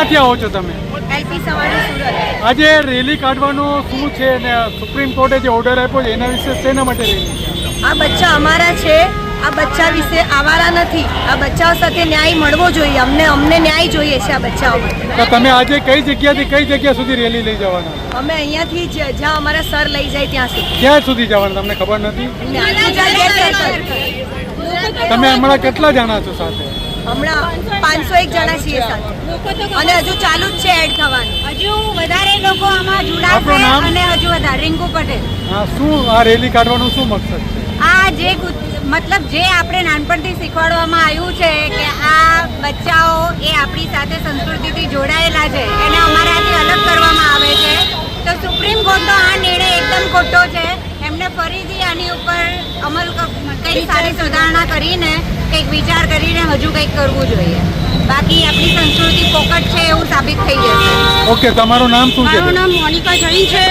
ક્યાંથી આવો છો તમે? એલપી સવાણી સુરત। આજે રેલી કાઢવાનું શું છે ને સુપ્રીમ કોર્ટે જે ઓર્ડર આપ્યો છે એના વિશે શેના માટે રેલી છે? આ બચ્ચા અમારા છે, આ બચ્ચા વિશે આવારા નથી। આ બચ્ચાઓ સાથે ન્યાય મળવો જોઈએ, અમને ન્યાય જોઈએ છે આ બચ્ચાઓ માટે। તો તમે આજે કઈ જગ્યાથી કઈ જગ્યા સુધી રેલી લઈ જવાના? અમે અહીંયાથી જ્યાં અમારા સર લઈ જાય ત્યાં સુધી। ક્યાં સુધી જવાના તમને ખબર નથી? તમે હમણાં કેટલા જણા છો સાથે? હમણાં 501 જણા છીએ સાથે, અને હજુ ચાલુ જ છે એડ થવાનું। હજુ વધારે લોકો આમાં આપણું જોડાશે નામ? અને હજુ વધારે રિંકુ પટેલ। હા, શું આ રેલી કાઢવાનું શું મકસદ છે? આ જે મતલબ જે આપણે નાનપણથી શીખવાડવામાં આવ્યું છે કે આ બચ્ચાઓ એ આપણી સાથે સંસ્કૃતિથી જોડાયેલા છે, એને અમારાથી અલગ કરવામાં આવે છે। તો સુપ્રીમ કોર્ટનો આ નિર્ણય એકદમ ખોટો છે। એમને ફરીથી આની ઉપર અમલ કંઈક સારી સુધારણા કરીને કંઈક વિચાર કરીને હજુ કંઈક કરવું જોઈએ, બાકી આપણી સંસ્કૃતિ પોકટ છે એવું સાબિત થઈ જશે। ઓકે, તમારું નામ શું છે? મારું નામ મોનિકા જૈન છે।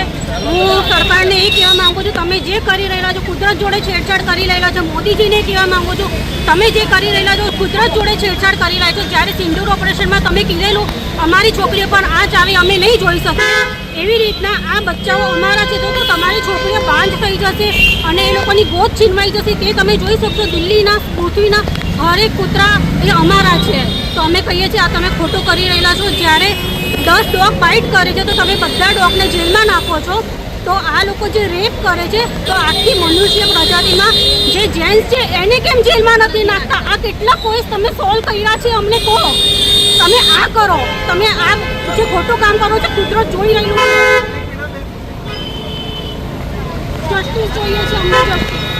હું સરકારને એ કહેવા માંગુ છું, તમે જે કરી રહેલા છો, કુદરત જોડે છેડછાડ કરી રહેલા છો। મોદીજીને કહેવા માંગુ છું, તમે જે કરી રહેલા છો કુદરત જોડે છેડછાડ કરી રહ્યા છો। જ્યારે સિંદૂર ઓપરેશનમાં તમે કીધેલું અમારી છોકરીઓ પર આંચ આવે અમે નહીં જોઈ શકીએ, એવી રીતના આ બચ્ચાઓ અમારા છે તો તમારી છોકરીઓ બાંજ થઈ જશે અને એ લોકોની ગોદ છીનવાઈ જશે, તે તમે જોઈ શકશો। દિલ્હીના પૃથ્વીના હરેક કૂતરા એ અમારા છે, તો અમે કહીએ છીએ આ તમે ખોટું કરી રહેલા છો। જ્યારે 10 ડોગ બાઇટ કરે છે તો તમે બધા ડોગને જેલમાં નાખો છો, તો આ લોકો જે રેપ કરે છે તો આખી મનુષ્ય પ્રજાતિમાં જે જેન્ટ્સ છે એને કેમ જેલમાં નથી નાખતા? આ કેટલા કેસ તમે સોલ્વ કર્યા છે અમને કહો। તમે આ કરો, તમે આ જે ખોટું કામ કરો છો, કુદરત જોઈ રહ્યું છે। જસ્ટિસ જોઈએ છે અમને, જસ્ટિસ।